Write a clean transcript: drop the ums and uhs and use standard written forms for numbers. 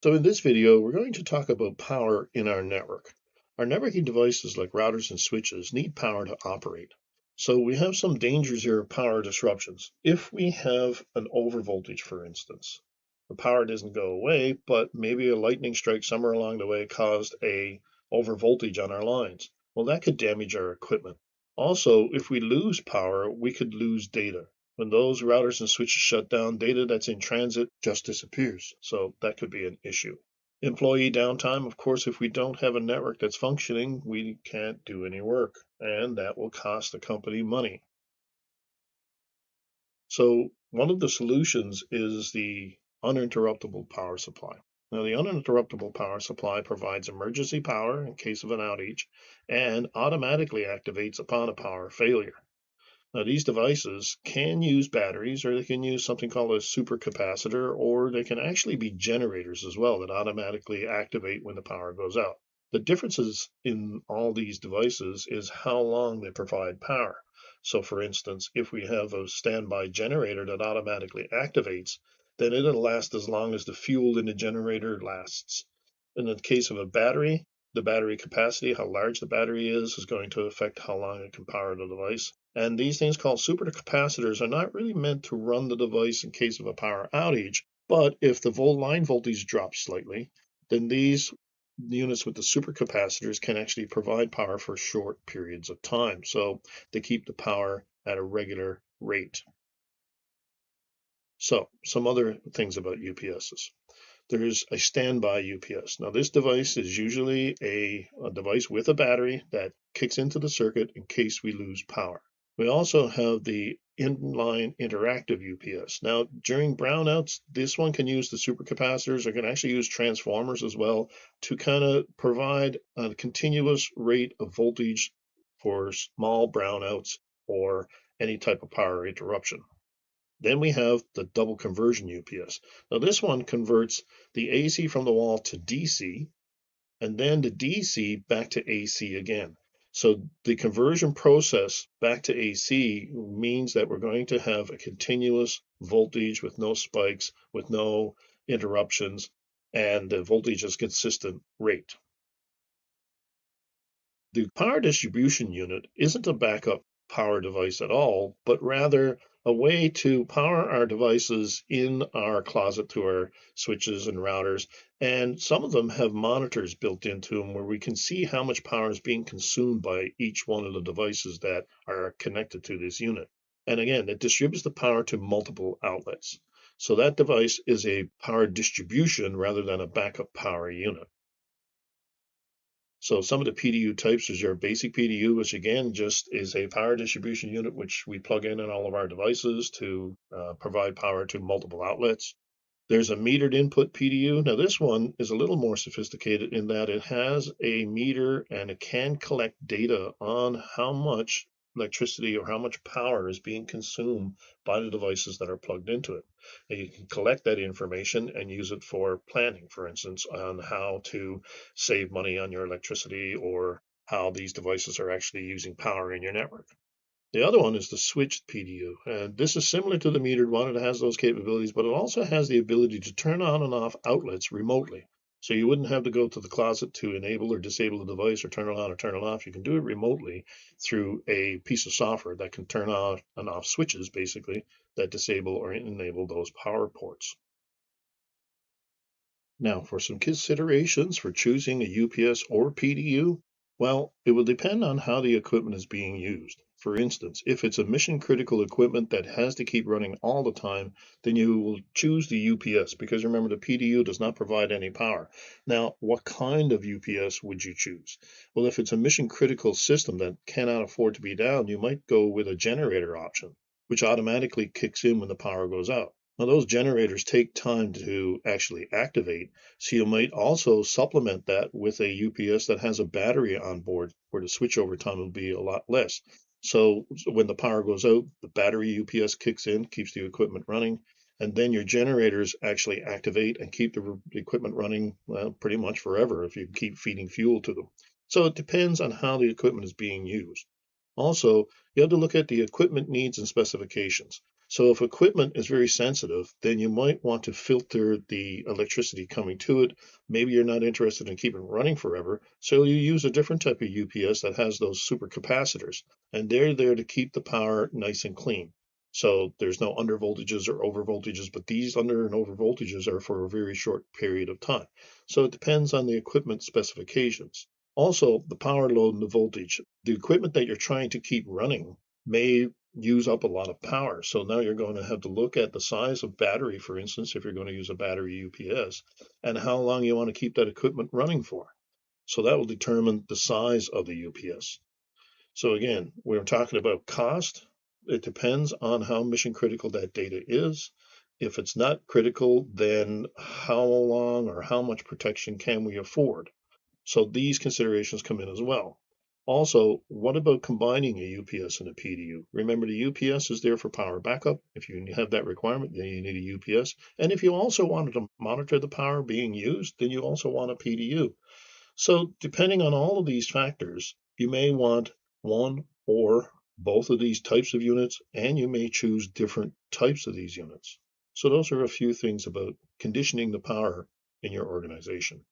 So in this video, we're going to talk about power in our network. Our networking devices like routers and switches need power to operate. So we have some dangers here of power disruptions. If we have an overvoltage, for instance, the power doesn't go away, but maybe a lightning strike somewhere along the way caused a overvoltage on our lines. Well, that could damage our equipment. Also, if we lose power, we could lose data. When those routers and switches shut down, data that's in transit just disappears. So that could be an issue. Employee downtime, of course, if we don't have a network that's functioning, we can't do any work, and that will cost the company money. So one of the solutions is the uninterruptible power supply. Now, the uninterruptible power supply provides emergency power in case of an outage and automatically activates upon a power failure. Now, these devices can use batteries, or they can use something called a supercapacitor, or they can actually be generators as well that automatically activate when the power goes out. The differences in all these devices is how long they provide power. So for instance, if we have a standby generator that automatically activates, then it'll last as long as the fuel in the generator lasts. In the case of a battery, the battery capacity, how large the battery is going to affect how long it can power the device. And these things called supercapacitors are not really meant to run the device in case of a power outage, but if the line voltage drops slightly, then these units with the supercapacitors can actually provide power for short periods of time. So they keep the power at a regular rate. So some other things about UPSs. There's a standby UPS. Now this device is usually a device with a battery that kicks into the circuit in case we lose power. We also have the inline interactive UPS. Now, during brownouts, this one can use the supercapacitors or can actually use transformers as well to kind of provide a continuous rate of voltage for small brownouts or any type of power interruption. Then we have the double conversion UPS. Now, this one converts the AC from the wall to DC, and then the DC back to AC again. So the conversion process back to AC means that we're going to have a continuous voltage with no spikes, with no interruptions, and the voltage is consistent rate. The power distribution unit isn't a backup power device at all, but rather a way to power our devices in our closet to our switches and routers. And some of them have monitors built into them where we can see how much power is being consumed by each one of the devices that are connected to this unit. And again, it distributes the power to multiple outlets. So that device is a power distribution rather than a backup power unit. So some of the PDU types is your basic PDU, which again just is a power distribution unit which we plug in all of our devices to provide power to multiple outlets. There's a metered input PDU. Now this one is a little more sophisticated in that it has a meter and it can collect data on how much electricity or how much power is being consumed by the devices that are plugged into it. And you can collect that information and use it for planning, for instance, on how to save money on your electricity or how these devices are actually using power in your network. The other one is the switched PDU, and this is similar to the metered one. It has those capabilities, but it also has the ability to turn on and off outlets remotely. So you wouldn't have to go to the closet to enable or disable the device or turn it on or turn it off. You can do it remotely through a piece of software that can turn on and off switches, basically, that disable or enable those power ports. Now, for some considerations for choosing a UPS or PDU, well, it will depend on how the equipment is being used. For instance, if it's a mission critical equipment that has to keep running all the time, then you will choose the UPS because remember the PDU does not provide any power. Now, what kind of UPS would you choose? Well, if it's a mission critical system that cannot afford to be down, you might go with a generator option, which automatically kicks in when the power goes out. Now, those generators take time to actually activate, so you might also supplement that with a UPS that has a battery on board where the switchover time will be a lot less. So when the power goes out, the battery UPS kicks in, keeps the equipment running, and then your generators actually activate and keep the equipment running pretty much forever if you keep feeding fuel to them. So it depends on how the equipment is being used. Also, you have to look at the equipment needs and specifications. So if equipment is very sensitive, then you might want to filter the electricity coming to it. Maybe you're not interested in keeping it running forever, so you use a different type of UPS that has those supercapacitors, and they're there to keep the power nice and clean. So there's no under voltages or over voltages, but these under and over voltages are for a very short period of time. So it depends on the equipment specifications. Also, the power load and the voltage. The equipment that you're trying to keep running may use up a lot of power. So now you're going to have to look at the size of battery, for instance, if you're going to use a battery UPS, and how long you want to keep that equipment running for. So that will determine the size of the UPS. So again, we're talking about cost. It depends on how mission critical that data is. If it's not critical, then how long or how much protection can we afford? So these considerations come in as well. Also, what about combining a UPS and a PDU? Remember, the UPS is there for power backup. If you have that requirement, then you need a UPS. And if you also wanted to monitor the power being used, then you also want a PDU. So depending on all of these factors, you may want one or both of these types of units, and you may choose different types of these units. So those are a few things about conditioning the power in your organization.